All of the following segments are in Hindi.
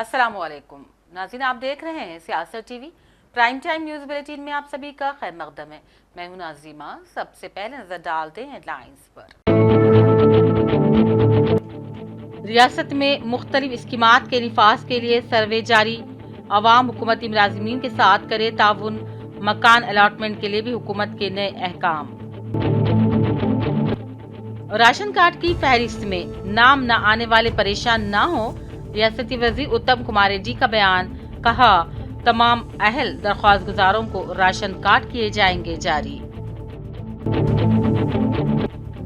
अस्सलामुअलैकुम नाज़रीन, आप देख रहे हैं सियासत TV prime time news bulletin में आप सभी का खैर मकदम है। मैं हूं नाज़िमा। सबसे पहले नजर डालते हैं हेडलाइंस पर। रियासत में मुख्तलिफ स्कीमात के निफाज के लिए सर्वे जारी। अवाम हुकूमती मुलाजिमीन के साथ करे ताउन। मकान अलॉटमेंट के लिए भी हुकूमत के नए अहकाम। राशन कार्ड की फहरिस्त में नाम न आने वाले परेशान न हो। रियासती वजीर उत्तम कुमार रेड्डी का बयान। कहा, तमाम अहल दरख्वास्त गुजारों को राशन कार्ड किए जाएंगे जारी।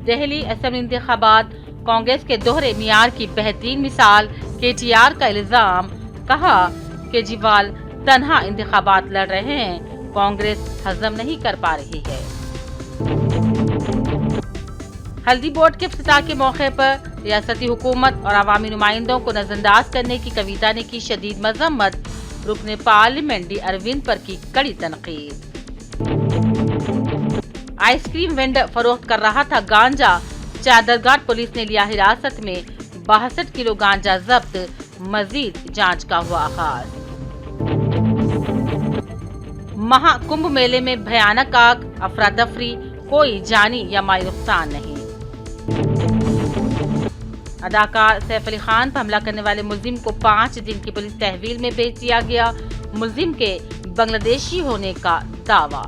दिल्ली असेंबली इंतखाबात कांग्रेस के दोहरे मियार की बेहतरीन मिसाल। KTR का इल्जाम। कहा, केजरीवाल तन्हा इंतखाबात लड़ रहे हैं, कांग्रेस हजम नहीं कर पा रही है। हल्दी बोर्ड के इफ्तिताह के मौके पर रियासती हुकूमत और अवामी नुमाइंदों को नजरअंदाज करने की कविता ने की शदीद मजम्मत। रुकने पार्लियामेंट डी अरविंद पर की कड़ी तनकीद। आइसक्रीम वेंडर फरोख्त कर रहा था गांजा। चादरघाट पुलिस ने लिया हिरासत में। 62 किलो गांजा जब्त। मजीद जांच का हुआ आगाज। महाकुंभ मेले में भयानक आग, अफरा तफरी, कोई जानी या माली नुकसान नहीं। अदाकार सैफ अली खान पर हमला करने वाले मुलजिम को 5 दिन की पुलिस तहवील में भेज दिया गया। मुलजिम के बांग्लादेशी होने का दावा।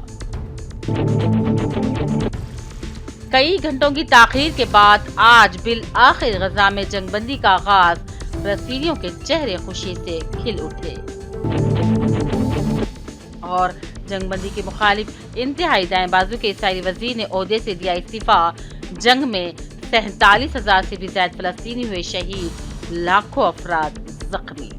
कई घंटों की ताखीर के बाद आज बिल आखिर गजा में जंगबंदी का आगाज। रसीलियों के चेहरे खुशी से खिल उठे और जंगबंदी के मुखालिफ इंतहाई दाएं बाजू के इसराइली वजीर ने ओहदे से दिया इस्तीफा। जंग में 47,000 से भी ज्यादा फलस्तीनी हुए शहीद, लाखों अफराद जख्मी।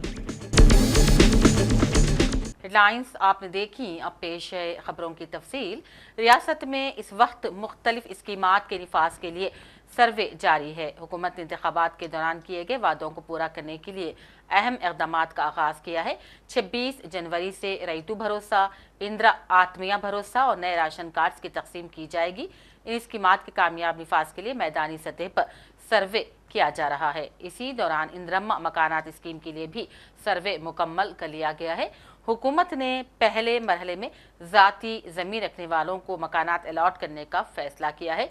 हेडलाइंस आपने देखी, अब पेश है खबरों की तफसील। रियासत में इस वक्त मुख्तलिफ स्कीमात के निफाज के लिए सर्वे जारी है। हुकूमत ने इंतखाबात के दौरान किए गए वादों को पूरा करने के लिए अहम इक़दामात का आगाज किया है। 26 जनवरी से रईतू भरोसा, इंदिरा आत्मीय भरोसा और नए राशन कार्ड की तकसीम की जाएगी। इन स्कीमात के कामयाब निफाज के लिए मैदानी सतह पर सर्वे किया जा रहा है। इसी दौरान इंदिरम्मा मकानात स्कीम के लिए भी सर्वे मुकम्मल कर लिया गया है। हुकूमत ने पहले मरहले में ज़ाती ज़मीन रखने वालों को मकानात अलॉट करने का फैसला किया है।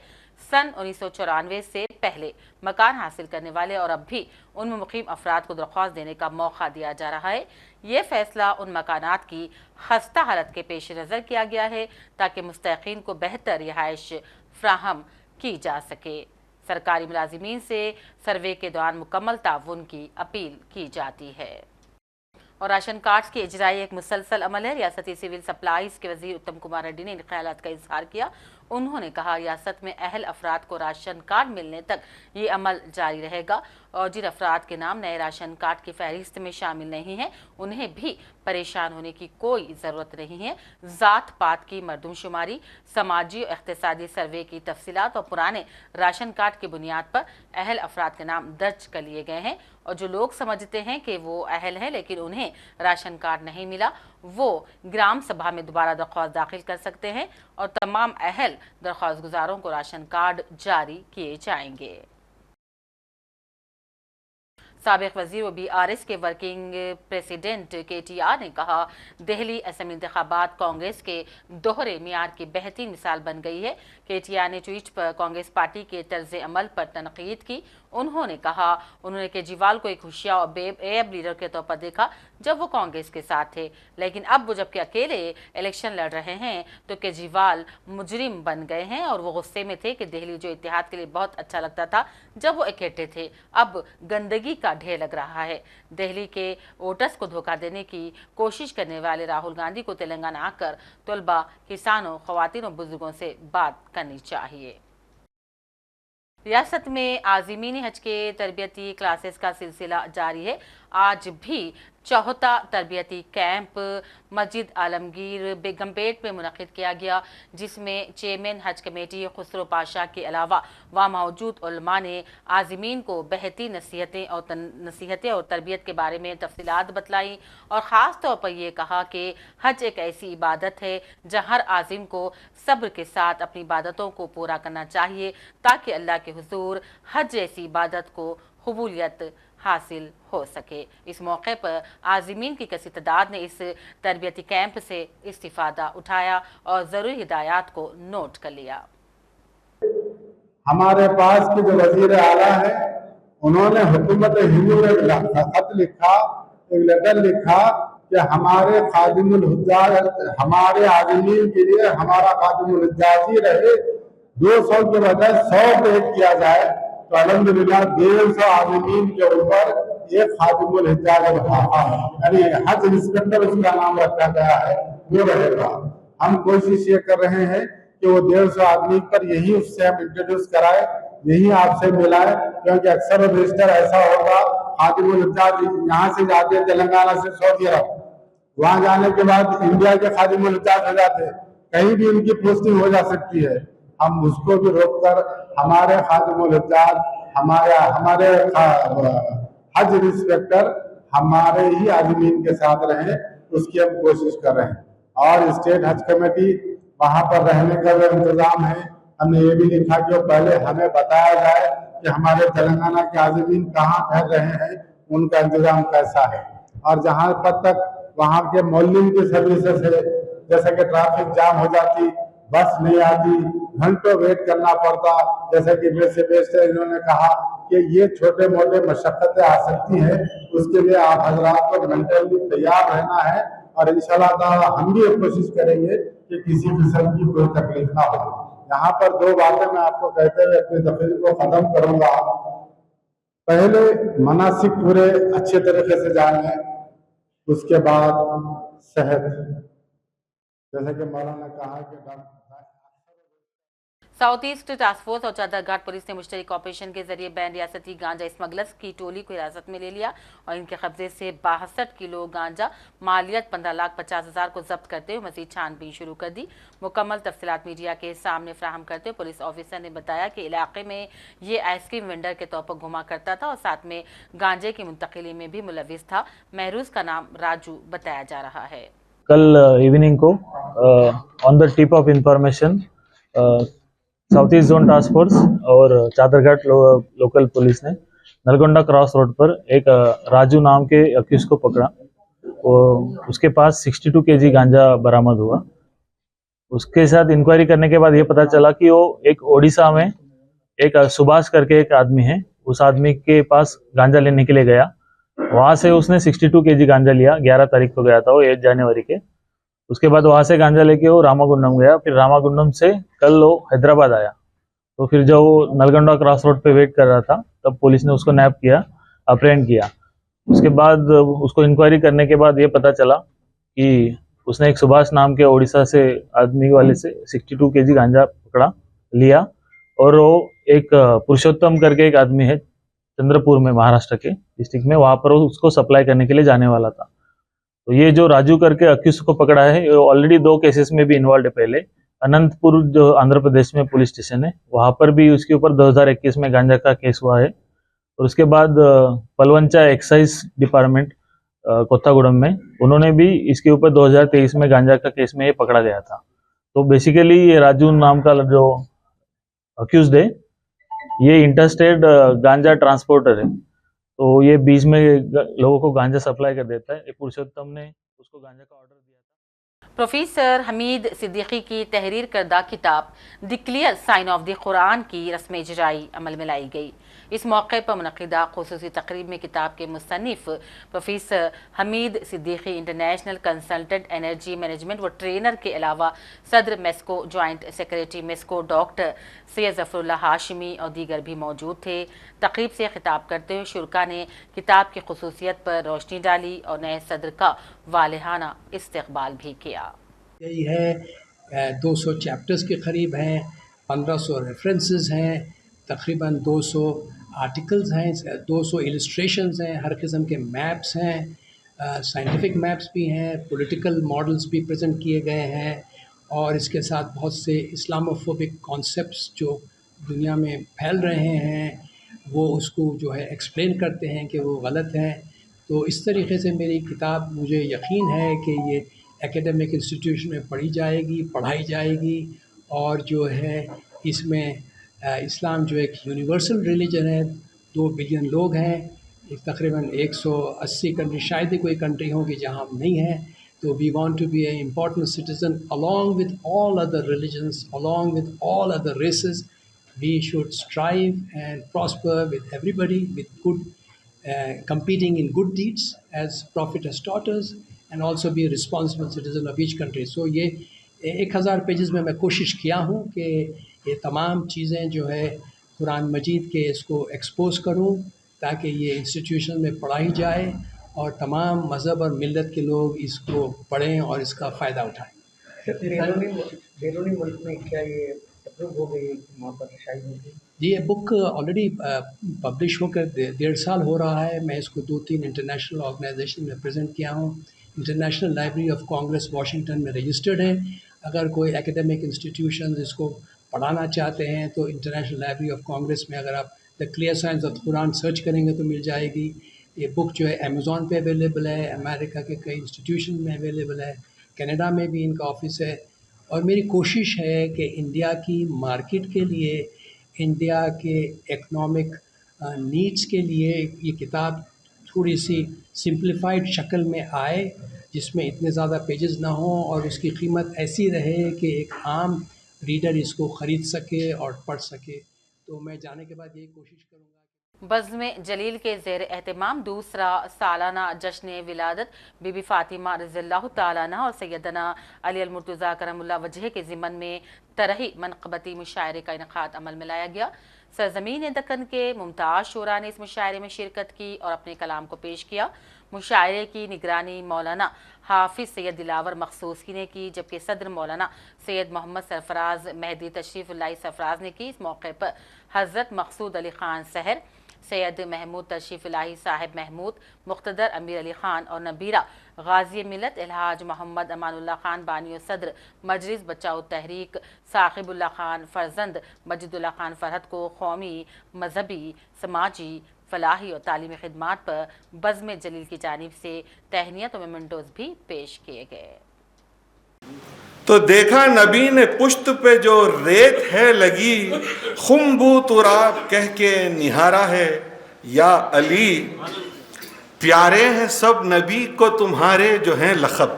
सन 1994 से पहले मकान हासिल करने वाले और अब भी उनमें मुकीम अफराद को दरख्वास्त देने का मौका दिया जा रहा है। ये फैसला उन मकानात की खस्ता हालत के पेश नज़र किया गया है ताकि मुस्तहिक़ीन को बेहतर रिहाइश फ्राहम की जा सके। सरकारी मुलाजिमीन से सर्वे के दौरान मुकम्मल ताउन की अपील की जाती है। और राशन कार्ड की इजराई एक मुसलसल अमल है। रियासती सिविल सप्लाईज के वजीर उत्तम कुमार रेड्डी ने इन ख्यालात का इजहार किया। उन्होंने कहा, रियासत में अहल अफराद को राशन कार्ड मिलने तक ये अमल जारी रहेगा और जिन अफराद के नाम नए राशन कार्ड की फहरिस्त में शामिल नहीं है उन्हें भी परेशान होने की कोई ज़रूरत नहीं है। ज़ात पात की मरदमशुमारी, समाजी और इक़्तिसादी सर्वे की तफसीलात और पुराने राशन कार्ड की बुनियाद पर अहल अफराद के नाम दर्ज कर लिए गए हैं और जो लोग समझते हैं कि वो अहल हैं लेकिन उन्हें राशन कार्ड नहीं मिला, वो ग्राम सभा में दोबारा दरख्वास्त दाखिल कर सकते हैं और तमाम अहल दरख्वास्त गुजारों को राशन कार्ड जारी किए जाएंगे। साबिक वजीर व BRS के वर्किंग प्रेसिडेंट KTR ने कहा, दिल्ली असेंबली इंतखाबात कांग्रेस के दोहरे मियार की बेहतरीन मिसाल बन गई है। KTR ने ट्वीट पर कांग्रेस पार्टी के तर्ज अमल पर तनकीद की। उन्होंने कहा, उन्होंने केजरीवाल को एक होशियार और बेऐब लीडर के तौर पर देखा जब वो कांग्रेस के साथ थे, लेकिन अब वो जबकि अकेले इलेक्शन लड़ रहे हैं तो केजरीवाल मुजरिम बन गए हैं और वो गुस्से में थे कि दिल्ली जो इत्तेहाद के लिए बहुत अच्छा लगता था जब वो इकट्ठे थे, अब गंदगी का ढेर लग रहा है। दिल्ली के वोटर्स को धोखा देने की कोशिश करने वाले राहुल गांधी को तेलंगाना आकर तलबा, किसानों, ख्वातीन और बुजुर्गों से बात करनी चाहिए। रियासत में आज़मीन हज के तरबियती क्लासेस का सिलसिला जारी है। आज भी चौथा तरबियती कैंप मस्जिद आलमगीर बेगमपेट में मुनक़िद किया गया, जिसमें चेयरमैन हज कमेटी खुसरो पाशा के अलावा वहाँ मौजूद उलमा ने आज़मीन को बेहतरीन नसीहतें और तरबियत के बारे में तफसीलात बतलाई और ख़ास तौर पर यह कहा कि हज एक ऐसी इबादत है जहाँ हर आज़िम को सब्र के साथ अपनी इबादतों को पूरा करना चाहिए ताकि अल्लाह के हुजूर हज जैसी इबादत को कबूलियत हासिल हो सके। इस मौके पर आज़मीन की कसी तादाद ने इस तरबियती कैंप से इस्तिफादा उठाया और ज़रूरी हिदायत को नोट कर लिया। हमारे पास के जो वजीर आला है उन्होंने हुकूमत हिंद में खत लिखा, एक लेटर लिखा कि हमारे खादिमुल हुज्जाज, हमारे आज़मीन के लिए हमारा खादिमुल हुज्जाज ही रहे, 200 के बजाय 100 पे किया जाए। तो अल्हम्दुलिल्लाह 150 आज़मीन के ऊपर एक खादिमुल हुज्जाज यानी हज इंस्पेक्टर उसका नाम रखा गया है, वो रहेगा। हम कोशिश ये कर रहे हैं कि वो 150 आदमी पर यही उससे हम इंट्रोड्यूस कराए, यही आपसे मिलाए, क्योंकि अक्सर रजिस्टर ऐसा होगा खादिमुल हुज्जाज यहाँ से जाते हैं तेलंगाना से सऊदी अरब, वहां जाने के बाद इंडिया के खादिमुल हुज्जाज हो जाते हैं, कहीं भी उनकी पोस्टिंग हो जा सकती है। हम उसको भी रोककर हमारे खादिमुल हुज्जाज, हमारे हज इंस्पेक्टर हमारे ही आज़मीन के साथ रहें, उसकी हम कोशिश कर रहे हैं। और स्टेट हज कमेटी वहां पर रहने का जो इंतजाम है, हमने ये भी लिखा कि पहले हमें बताया जाए कि हमारे तेलंगाना के आज़मीन कहाँ ठहर रहे हैं, उनका इंतजाम कैसा है। और जहां पर तक वहां के मौलिम की सर्विसेज है, जैसे कि ट्रैफिक जाम हो जाती, बस नहीं आती, घंटों वेट करना पड़ता, जैसे कि मेरे बेस्ट इन्होंने कहा कि ये छोटे मोटे मशक्कतें आ सकती हैं, उसके लिए आप हजरात को मेंटली तैयार रहना है। और इंशाल्लाह ताला हम भी कोशिश करेंगे कि किसी किस्म की कोई तकलीफ ना हो। यहाँ पर 2 बातें मैं आपको कहते हुए अपनी तकरीर को खत्म करूंगा। पहले मनासिक पूरे अच्छे तरीके से जान लें, उसके बाद सेहत, जैसे कि मौलाना ने कहा कि साउथ ईस्ट टास्क फोर्स और चादरघाट पुलिस ने मुश्तरक ऑपरेशन के जरिए बैन रियासती गांजा स्मगलर्स की टोली को हिरासत में ले लिया और इनके कब्जे से 62 किलो गांजा मालियत 15,50,000 को जब्त करते हुए मजीद छानबीन शुरू कर दी। मुकम्मल तफसीलात मीडिया के सामने फ्राहम करते हुए पुलिस ऑफिसर ने बताया कि इलाके में ये आइसक्रीम वेंडर के तौर पर घुमा करता था और साथ में गांजे की मुंतकिली में भी मुलविस था। महरूज का नाम राजू बताया जा रहा है। कल इवनिंग को on the tip of information south east zone task force और चादरघाट लोकल पुलिस ने नलगोंडा क्रॉस रोड पर एक राजू नाम के अक्यूज को पकड़ा। उसके पास 62 केजी गांजा बरामद हुआ। उसके साथ इंक्वायरी करने के बाद ये पता चला कि वो एक ओडिशा में एक सुभाष करके एक आदमी है, उस आदमी के पास गांजा लेने के लिए गया। वहां से उसने 62 केजी गांजा लिया। 11 तारीख को गया था वो, 8 जनवरी के। उसके बाद वहां से गांजा लेके वो रामागुंडम गया, फिर रामागुंडम से कल वो हैदराबाद आया। तो फिर जब वो नलगोंडा क्रॉस रोड पे वेट कर रहा था तब पुलिस ने उसको नैप किया, अप्रेंड किया। उसके बाद उसको इंक्वायरी करने के बाद ये पता चला कि उसने एक सुभाष नाम के ओडिशा से आदमी वाले से 62 केजी गांजा पकड़ा लिया और वो एक पुरुषोत्तम करके एक आदमी है चंद्रपुर में, महाराष्ट्र के डिस्ट्रिक्ट में, वहां पर उसको सप्लाई करने के लिए जाने वाला था। तो ये जो राजू करके अक्यूज को पकड़ा है, ये ऑलरेडी 2 केसेस में भी इन्वॉल्व है। पहले अनंतपुर जो आंध्र प्रदेश में पुलिस स्टेशन है, वहां पर भी उसके ऊपर 2021 में गांजा का केस हुआ है। और उसके बाद पलवंचा एक्साइज डिपार्टमेंट कोत्तागुड़म में, उन्होंने भी इसके ऊपर 2023 में गांजा का केस में ये पकड़ा गया था। तो बेसिकली ये राजू नाम का जो अक्यूज है, ये इंटरस्टेट गांजा ट्रांसपोर्टर है। तो ये बीच में लोगों को गांजा सप्लाई कर देता है। पुरुषोत्तम ने उसको गांजा का ऑर्डर दिया था। प्रोफेसर हमीद सिद्दीकी की तहरीर करदा किताब the clear sign of the Quran की रस्म इजराई अमल में लाई गई। इस मौके पर मुनक़िदा ख़ुसूसी तकरीब में किताब के मुसन्निफ़ professor Hamid Siddiqui international consultant energy management व ट्रेनर के अलावा सदर Mesco, joint secretary Mesco doctor Syed Zafarullah Hashimi और दीगर भी मौजूद थे। तकरीब से खिताब करते हुए शुरका ने किताब की ख़ुसूसियत पर रोशनी डाली और नए सदर का वालिहाना इस्तक़बाल भी किया। यही है 200 चैप्टर्स के करीब हैं, 1500 रेफरेंसेस हैं, तकरीबन 200 आर्टिकल्स हैं, 200 इलस्ट्रेशंस हैं, हर किस्म के मैप्स हैं, साइंटिफिक मैप्स भी हैं, पॉलिटिकल मॉडल्स भी प्रेजेंट किए गए हैं और इसके साथ बहुत से इस्लामोफोबिक कॉन्सेप्ट्स जो दुनिया में फैल रहे हैं वो उसको जो है एक्सप्लेन करते हैं कि वो गलत हैं। तो इस तरीके से मेरी किताब, मुझे यकीन है कि ये एकेडमिक इंस्टीट्यूशन में पढ़ाई जाएगी और जो है इसमें इस्लाम जो एक यूनिवर्सल रिलीजन है, 2 बिलियन लोग हैं, तकरीबन 180 कंट्री, शायद ही कोई कंट्री होगी जहाँ हम नहीं हैं। तो we want to be a important citizen along with all other religions, along with all other races. We should strive and prosper with everybody, with good, competing in good deeds as Prophet has taught us, and also be a responsible citizen of each country. So ये 1000 पेजेस में मैं कोशिश किया हूँ कि ये तमाम चीज़ें जो है कुरान मजीद के इसको एक्सपोज करूँ, ताकि ये इंस्टीट्यूशन में पढ़ाई जाए और तमाम मज़हब और मिलत के लोग इसको पढ़ें और इसका फ़ायदा उठाएँ. बैरूनी मुल्क में क्या ये अप्रूव हो गई, वहाँ पर शायद होगी? जी, ये बुक ऑलरेडी पब्लिश होकर 1.5 साल हो रहा है. मैं इसको 2-3 इंटरनेशनल ऑर्गेनाइजेशन में प्रेजेंट किया हूँ. International library of Congress Washington में रजिस्टर्ड है. अगर कोई एकेडमिक इंस्टीट्यूशन इसको पढ़ाना चाहते हैं तो इंटरनेशनल लाइब्रेरी ऑफ कांग्रेस में अगर आप the clear signs of Quran search करेंगे तो मिल जाएगी. ये बुक जो है अमेज़ॉन पे अवेलेबल है, अमेरिका के कई इंस्टीट्यूशन में अवेलेबल है, कनाडा में भी इनका ऑफिस है. और मेरी कोशिश है कि इंडिया की मार्केट के लिए, इंडिया के इकनॉमिक नीड्स के लिए ये किताब थोड़ी सी सिंप्लीफाइड शक्ल में आए, जिसमें इतने ज़्यादा पेजेस ना हो और उसकी कीमत ऐसी रहे कि एक आम रीडर इसको ख़रीद सके और पढ़ सके. तो मैं जाने के बाद यही कोशिश करूँगा. बज़्म जलील के ज़ेर एहतमाम दूसरा सालाना जश्न विलादत बीबी फ़ातिमा रज़ियल्लाहु ताला अन्हा और सैयदना अली अल मुर्तज़ा करमुल्लाह वजह के ज़िमन में तरही मनक़बती मुशायरे का इनक़ाद अमल में लाया गया. सरज़मीन दक्कन के मुमताज़ शोरा ने इस मुशायरे में शिरकत की और अपने कलाम को पेश किया. मुशायरे की निगरानी मौलाना हाफिज़ सैयद दिलावर मखसूसी ने की, जबकि सदर मौलाना सैयद मोहम्मद सरफराज महदी तशरीफ़ुल्लाही सरफराज ने की. इस मौके पर हज़रत मकसूद अली ख़ान सहर, सैयद महमूद तशरीफ़ुल्लाही साहिब महमूद, मुक़्तदर अमीर अली ख़ान और नबीरा गाज़ी मिलत अलहाज मोहम्मद अमानुल्लाह ख़ान बानी सदर मजलिस बचाओ तहरीक साहिबुल्लाह ख़ान फ़र्जंद मजिदुल्लाह ख़ान फ़रहत को कौमी, मजहबी, समाजी, फलाही और तालीमी खिदमात पर बज़्म जलील की जानिब से तहनियत और मेमेंटोज़ भी पेश किए गए. तो देखा नबी ने पुश्त पे जो रेत है लगी, खुम्बू तुराब कह के निहारा है. या अली प्यारे हैं सब नबी को तुम्हारे जो हैं लक़ब.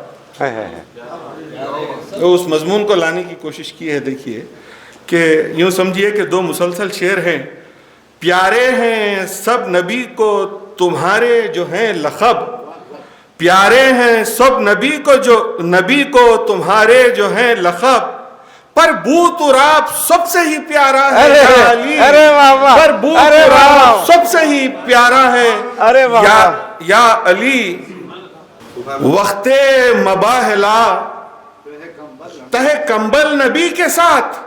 तो उस मजमून को लाने की कोशिश की है. देखिए कि यूँ समझिए कि 2 मुसलसल शेर हैं. प्यारे हैं सब नबी को तुम्हारे जो हैं लक़ब, प्यारे हैं सब नबी को तुम्हारे जो हैं लक़ब, पर बू तुराब सबसे ही प्यारा है. अरे वाह, पर बू तुराब सबसे ही प्यारा है. अरे वाह, या अली वक्ते मबाहला तहे कंबल नबी के साथ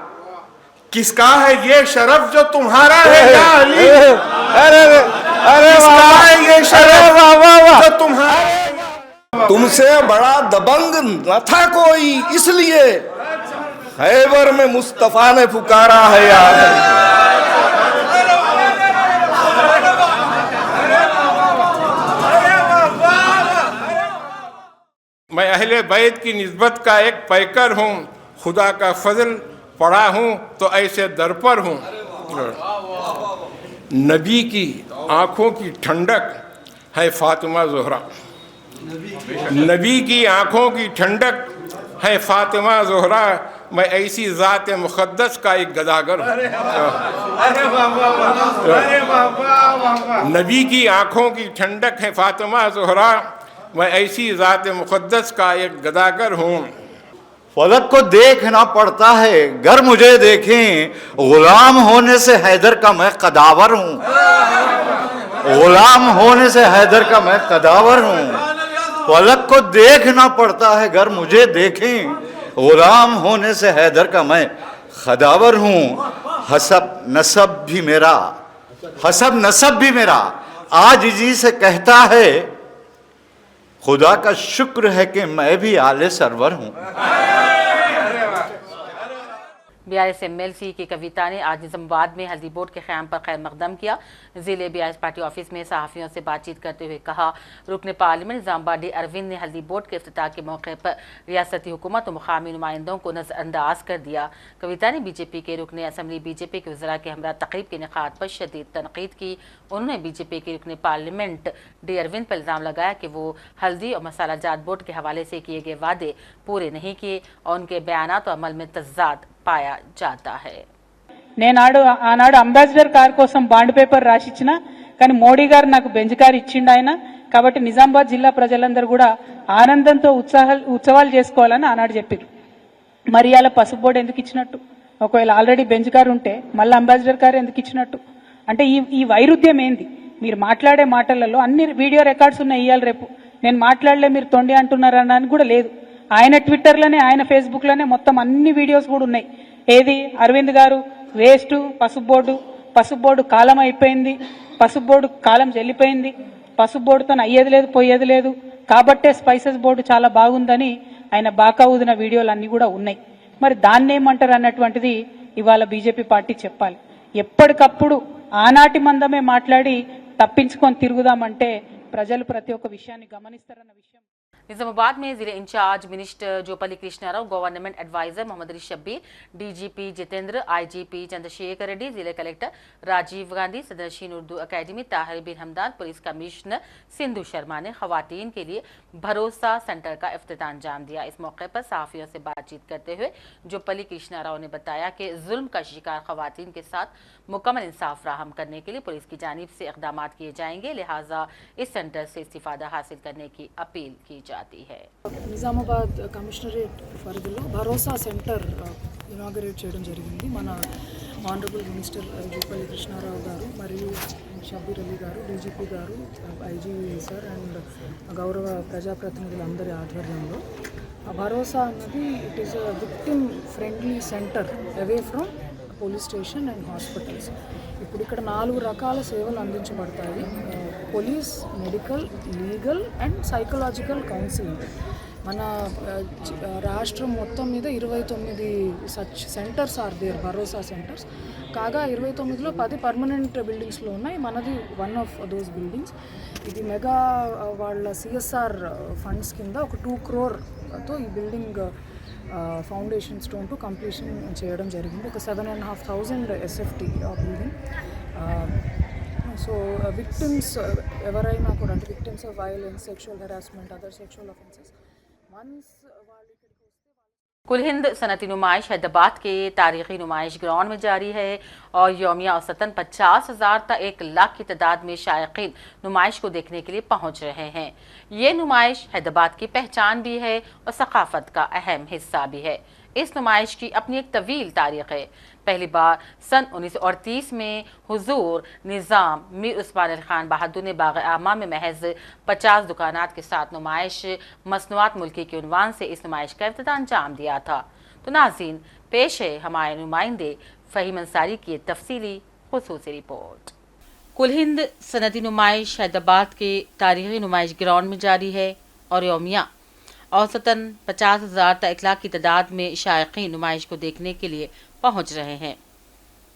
किसका है ये शरफ जो तुम्हारा है. या अली किसका है ये शरफ जो तुम्हारा. तुमसे बड़ा दबंग न था कोई, इसलिए खैबर में मुस्तफा ने पुकारा है. यार मैं अहले बैत की निस्बत का एक पैकर हूँ, खुदा का फजल पढ़ा हूँ तो ऐसे दर पर हूँ. नबी की आँखों की ठंडक है फातिमा ज़ोहरा, नबी की आँखों की ठंडक है फातिमा ज़ोहरा. मैं ऐसी ज़ात मुक़द्दस का एक गदागर हूँ. नबी की आँखों की ठंडक है फातिमा ज़ोहरा, मैं ऐसी ज़ात मुक़द्दस का एक गदागर हूँ. फलक को देखना पड़ता है गर मुझे देखें, गुलाम होने से हैदर का मैं कदावर हूँ. गुलाम होने से हैदर का मैं कदावर हूँ. फलक को देखना पड़ता है गर मुझे देखें, गुलाम होने से हैदर का मैं खदावर हूँ. हसब नसब भी मेरा आज जी से कहता है, खुदा का शुक्र है कि मैं भी आले सरवर हूँ. BRS-MLC की कविता ने आज निजामाबाद में हल्दी बोर्ड के क़याम पर खैर मकदम किया। जिले BRS पार्टी ऑफिस में सहाफ़ियों से बातचीत करते हुए कहा, रुकन पार्लियामेंट निजामाबाद डी अरविंद ने हल्दी बोर्ड के इफ्तिताह के मौके पर रियासती हुकूमत और मुकामी नुमाइंदों को नज़रअंदाज कर दिया। कविता ने बीजेपी के रुकन असम्बली बीजेपी के वज़रा के हमरा तकरीब के इनेकाद पर शदीद तनकीद की। उन्होंने बीजेपी के रुकन पार्लियामेंट डी अरविंद पर इल्ज़ाम लगाया कि वो हल्दी और मसाला जात बोर्ड के हवाले से किए गए वादे पूरे नहीं किए और उनके बयानात और अमल में तज़ाद पाया जाता है। నేనాడు ఆనాడు అంబాసిడర్ కార్ కోసం బాండ్ పేపర్ రాసిచ్చిన కానీ మోడీ గారు నాకు బెంచ్ కార్ ఇచ్చిండు ఆయన కాబట్టి నిజామాబాద్ జిల్లా ప్రజలందరూ కూడా ఆనందంతో ఉత్సవాలు చేసుకోవాలని ఆనాడు చెప్పారు. మరి అలా పసుపు బోర్డు ఎందుకు ఇచ్చినట్టు? ఒకవేళ ఆల్రెడీ బెంచ్ కార్ ఉంటే మళ్ళీ అంబాసిడర్ కార్ ఎందుకు ఇచ్చినట్టు? అంటే ఈ వైరుధ్యం ఏంది? మీరు మాట్లాడే మాటలలో అన్ని వీడియో రికార్డ్స్ ఉన్నాయి. ఇయ్యాలి రేపు నేను మాట్లాడలే మీరు తొండి అంటున్నారని కూడా లేదు. ఆయన ట్విట్టర్లోనే ఆయన ఫేస్బుక్లోనే మొత్తం అన్ని వీడియోస్ కూడా ఉన్నాయి. ఏది అరవింద్ గారు వేస్ట్, పసుపు బోర్డు కాలం అయిపోయింది, పసుపు బోర్డు కాలం చెల్లిపోయింది, పసుపు బోర్డుతో అయ్యేది లేదు పోయేది లేదు కాబట్టే స్పైసెస్ బోర్డు చాలా బాగుందని ఆయన బాకా ఊదిన వీడియోలు అన్నీ కూడా ఉన్నాయి. మరి దాన్ని ఏమంటారు అన్నటువంటిది ఇవాళ బీజేపీ పార్టీ చెప్పాలి. ఎప్పటికప్పుడు ఆనాటి మందమే మాట్లాడి తప్పించుకొని తిరుగుదామంటే ప్రజలు ప్రతి ఒక్క విషయాన్ని గమనిస్తారన్న విషయం. निजामाबाद में जिले incharge minister Jupally Krishna Rao, government advisor Mohammed Ali Shabbir, DGP Jitender, IGP Chandrashekar Reddy, जिले कलेक्टर राजीव गांधी, सदरशीन Urdu academy Tahir Bin Hamdan, police commissioner Sindhu Sharma ने खवातीन के लिए भरोसा सेंटर का इफ्तिताह अंजाम दिया। इस मौके पर सहाफ़ियों से बातचीत करते हुए जोपल्ली कृष्णा राव ने बताया कि जुल्म का शिकार खवातीन के साथ मुकम्मल इंसाफ फराहम करने के लिए पुलिस की जानिब से इक़दाम किए जाएंगे, लिहाजा इस सेंटर से इस्तिफ़ादा हासिल करने की अपील की जाती है। నిజామాబాద్ కమిషనరేట్ పరిధిలో భరోసా సెంటర్ ఇనాగరేట్ చేయడం జరిగింది. మన ఆనరబుల్ మినిస్టర్ జోపల్లి కృష్ణారావు గారు మరియు షబ్బీర్ అలీ గారు, DGP గారు, IG సార్ అండ్ గౌరవ ప్రజాప్రతినిధులందరి ఆధ్వర్యంలో ఆ భరోసా అన్నది it is a victim friendly centre away from police station and hospitals. ఇప్పుడు ఇక్కడ 4 రకాల సేవలు అందించబడతాయి. Police, medical, legal and psychological counselling. మన రాష్ట్రం మొత్తం మీద 29 such centres are there, Bharosa centres. కాగా 29లో 10 పర్మనెంట్ బిల్డింగ్స్లో ఉన్నాయి. మనది వన్ ఆఫ్ దోస్ బిల్డింగ్స్. ఇది మెగా వాళ్ళ CSR ఫండ్స్ కింద ఒక 2 crore ఈ building foundation stone to completion చేయడం జరిగింది. ఒక 7,500 SFT బిల్డింగ్. సో విక్టిమ్స్ ఎవరైనా కూడా అంటే victims of violence, sexual harassment, other sexual offences once వాళ్ళు ఇక్కడికి వస్తే कुल हिंद सनती नुमाइश हैदराबाद के तारीखी नुमाइश ग्राउंड में जारी है और यौमिया औसतन 50,000 तक 1 लाख की तादाद में शायकीन नुमाइश को देखने के लिए पहुंच रहे हैं। ये नुमाइश हैदराबाद की पहचान भी है और सकाफत का अहम हिस्सा भी है। इस नुमाइश की अपनी एक तवील तारीख है। पहली बार सन 1938 में हुजूर निज़ाम मीर उस्मान अली खान बहादुर ने बाग आमा में महज 50 दुकानात के साथ नुमाइश मसनूआत मुल्की के उन्वान से इस नुमाइश का इफ्तिताह अंजाम दिया था। तो नाज़रीन, पेश है हमारे नुमाइंदे फ़हीम अंसारी की तफसीली खुसूसी रिपोर्ट। कुल हिंद सनती नुमाइश हैदराबाद के तारीखी नुमाइश ग्राउंड में जारी है और यौमिया औसतन 50,000 तक 1 लाख की तादाद में शायकीन नुमाइश को देखने के लिए पहुंच रहे हैं।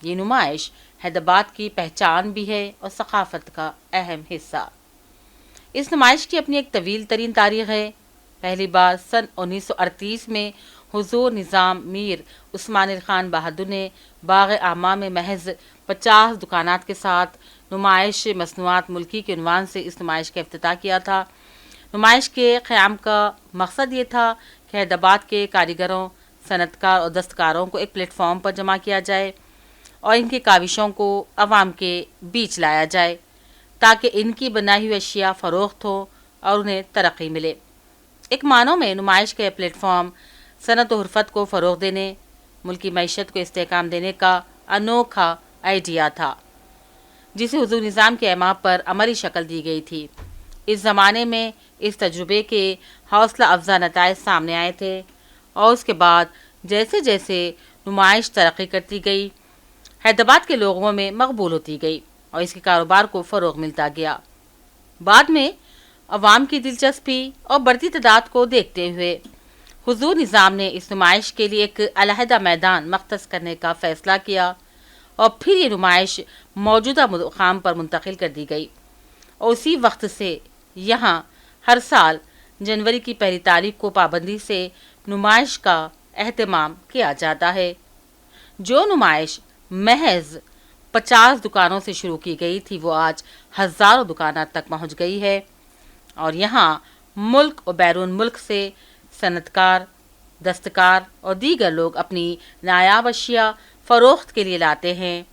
ये नुमाइश हैदराबाद की पहचान भी है और सकाफत का अहम हिस्सा। इस नुमाइश की अपनी एक तवील तरीन तारीख है। पहली बार सन 1938 में हुजूर निज़ाम मीर उस्मान अली खान बहादुर ने बाग आमा में महज 50 दुकानात के साथ नुमाइश मसनूआत मुल्की के उन्वान से इस नुमाइश का इफ्तिताह किया था। नुमाइश के क़याम का मकसद ये था कि हैदराबाद के कारीगरों, सनतकार और दस्तकारों को एक प्लेटफॉर्म पर जमा किया जाए और इनकी काविशों को अवाम के बीच लाया जाए ताकि इनकी बनाई हुई अशिया फ़रोख्त हो और उन्हें तरक्की मिले। एक मानों में नुमाइश का प्लेटफॉर्म सनत और हुर्फत को फ़रोग़ देने, मुल्की मईशत को इस्तेहकाम देने का अनोखा आइडिया था जिसे हुजूर निज़ाम के अहमाम पर अमली शक्ल दी गई थी। इस ज़माने में इस तजुर्बे के हौसला अफजा नताइज सामने आए थे और उसके बाद जैसे जैसे नुमाइश तरक्की करती गई, हैदराबाद के लोगों में मकबूल होती गई और इसके कारोबार को फ़रोग़ मिलता गया। बाद में अवाम की दिलचस्पी और बढ़ती तादाद को देखते हुए हुजूर निज़ाम ने इस नुमाइश के लिए एक अलहदा मैदान मख्तस करने का फैसला किया और फिर ये नुमाइश मौजूदा मुकाम पर मुंतकिल कर दी गई और उसी वक्त से यहाँ हर साल जनवरी की पहली तारीख को पाबंदी से नुमाइश का एहतमाम किया जाता है। जो नुमाइश महज 50 दुकानों से शुरू की गई थी वो आज हज़ारों दुकानों तक पहुंच गई है और यहाँ मुल्क और बैरून मुल्क से सनतकार, दस्तकार और दीगर लोग अपनी नायाब अशिया फ़रोख्त के लिए लाते हैं,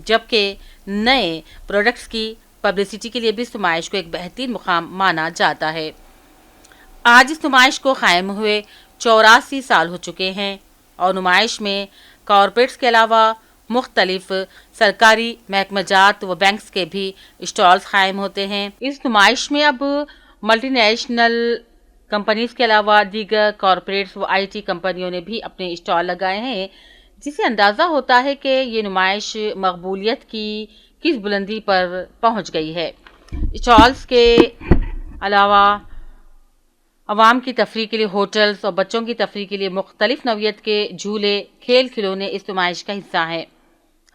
जबकि नए प्रोडक्ट्स की पब्लिसिटी के लिए भी इस नुमाइश को एक बेहतरीन मुकाम माना जाता है। आज इस नुमाइश को कायम हुए 84 साल हो चुके हैं और नुमाइश में कॉरपोरेट्स के अलावा मुख्तलिफ सरकारी महकमाजात व बैंक्स के भी स्टॉल्स कायम होते हैं। इस नुमाइश में अब मल्टीनेशनल कंपनीज़ के अलावा दीगर कॉरपोरेट्स व IT कंपनियों ने भी अपने स्टॉल लगाए हैं, जिससे अंदाज़ा होता है कि ये नुमाइश मकबूलियत की किस बुलंदी पर पहुंच गई है। स्टॉल्स के अलावा अवाम की तफरीह के लिए होटल्स और बच्चों की तफरीह के लिए मुख्तलिफ नौइयत के झूले, खेल खिलौने इस नुमाइश का हिस्सा हैं।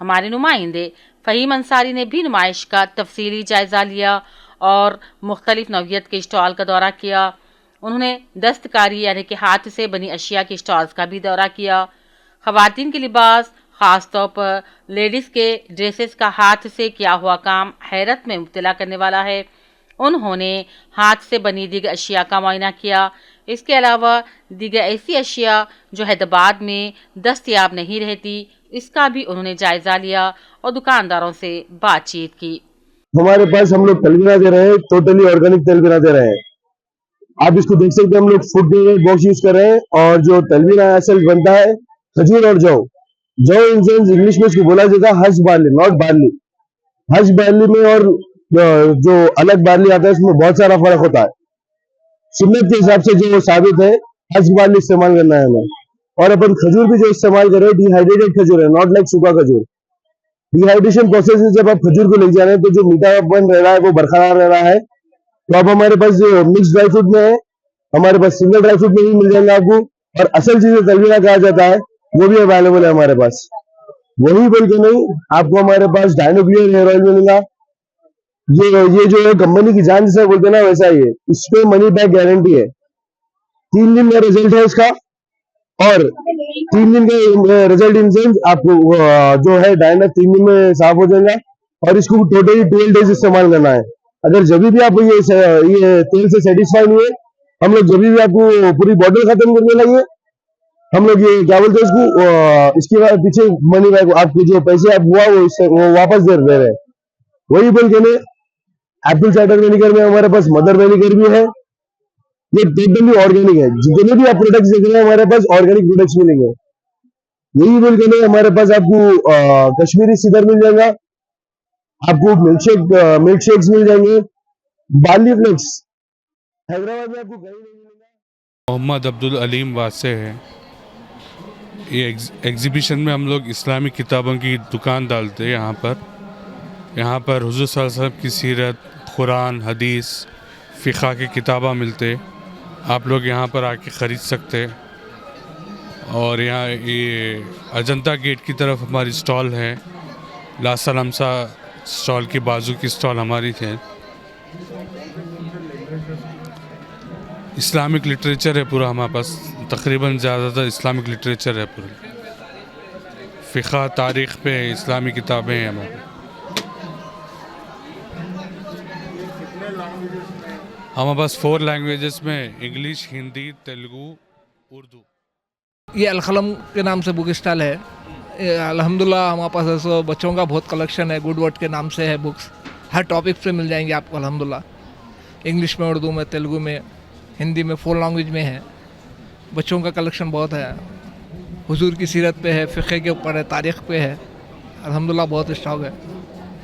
हमारे नुमाइंदे फ़हीम अंसारी ने भी नुमाइश का तफसीली जायज़ा लिया और मुख्तलिफ नौइयत के स्टॉल का दौरा किया। उन्होंने दस्तकारी यानी कि हाथ से बनी अशिया के स्टॉल्स का भी दौरा किया। ख़वातीन के लिबास, ख़ास तौर पर लेडीज़ के ड्रेसेस का हाथ से किया हुआ काम हैरत में मुब्तला करने वाला है। उन्होंने हाथ से बनी दीगर अशिया का मुआयना किया। इसके अलावा दीगर ऐसी अशिया जो हैदराबाद में दस्तयाब नहीं रहती, इसका भी उन्होंने जायज़ा लिया और दुकानदारों से बातचीत की। हमारे पास हम लोग तेलबिना दे रहे हैं, टोटली ऑर्गेनिक तेलबिना दे रहे हैं। आप इसको देख सकते हैं, हम लोग फूड बॉक्स यूज कर रहे हैं और जो तेलबिना असल बनता है खजूर और जौ इंग्लिश में इसको बोला जाता है हज बार्ली, नॉट बार्ली। हज बार्ली में और जो अलग बार्ली आता है उसमें बहुत सारा फर्क होता है। सुन्नत के हिसाब से जो साबित है हज बार्ली इस्तेमाल करना है हमें। और अपन खजूर भी जो इस्तेमाल कर रहे हैं डिहाइड्रेटेड खजूर है, नॉट लाइक सूखा खजूर। डिहाइड्रेशन प्रोसेस में जब आप खजूर को ले जा रहे हैं तो जो मीठापन रह रहा है वो बरकरार रह रहा है। तो अब हमारे पास जो मिक्स ड्राई फ्रूट में है, हमारे पास सिंगल ड्राई फ्रूट में भी मिल जाएंगे आपको, और असल चीज तेलबिना कहा जाता है वो भी अवेलेबल है हमारे पास। वही बोल के नहीं, आपको हमारे पास डायनोक्लियर हेयर ऑयल मिलेगा। ये जो है कंपनी की जान से बोलते ना वैसा ही है। इस पे मनी बैक गारंटी है। 3 दिन का रिजल्ट है इसका, और 3 दिन का रिजल्ट इन सेंस आपको जो है डायना 3 दिन में साफ हो जाएगा। और इसको टोटली 12 डेज इस्तेमाल करना है। अगर जब भी आप ये तेल से सेटिस्फाइड हुए, हम लोग जब भी आपको पूरी बॉटल खत्म करने लगे, हम लोग ये क्या बोलते हैं इसको, इसके बाद पीछे मनी बैक आपको जो पैसे आप हुआ वो वापस दे रहे हैं। वही बोल के एप्पल साइडर विनेगर में हमारे पास मदर विनेगर भी है। ये टोटली ऑर्गेनिक है। जितने भी आप प्रोडक्ट्स देख रहे हैं हमारे पास ऑर्गेनिक प्रोडक्ट्स मिलेंगे। यही बोल के हमारे पास आपको कश्मीरी सिदर मिल जाएगा, आपको मिल्क शेक्स मिल जाएंगे, बार्ली फ्लेक्स हैदराबाद में आपको कहीं नहीं मिलेगा। मोहम्मद अब्दुल अलीम वासे है। ये एग्जीबिशन में हम लोग इस्लामिक किताबों की दुकान डालते हैं। यहाँ पर हुज़ूर सल्लल्लाहु अलैहि वसल्लम की सीरत, कुरान, हदीस, फ़िक़ा की किताबा मिलते। आप लोग यहाँ पर आके ख़रीद सकते। और यहाँ ये अजंता गेट की तरफ हमारी स्टॉल है। लासलमसा स्टॉल की बाजू की स्टॉल हमारी है। इस्लामिक लिटरेचर है पूरा हमारे पास, तकरीबन ज़्यादातर इस्लामिक लिटरेचर है पूरी। फ़िक़ा, तारीख़ पे इस्लामी किताबें हैं हमारे। हमारे पास 4 लैंग्वेजेस में इंग्लिश, हिंदी, तेलुगु, उर्दू। ये अलकलम के नाम से बुक स्टॉल है। अल्हम्दुलिल्लाह हमारे पास ऐसा बच्चों का बहुत कलेक्शन है। गुड वर्ड के नाम से है बुक्स, हर टॉपिक पे मिल जाएंगे आपको अल्हम्दुलिल्लाह। इंग्लिश में, उर्दू में, तेलुगु में, हिंदी में, 4 लैंग्वेज में है। बच्चों का कलेक्शन बहुत है। हुजूर की सीरत पे है, फ़िक़े के ऊपर है, तारीख़ पे है। अल्हम्दुलिल्लाह बहुत स्टॉक है।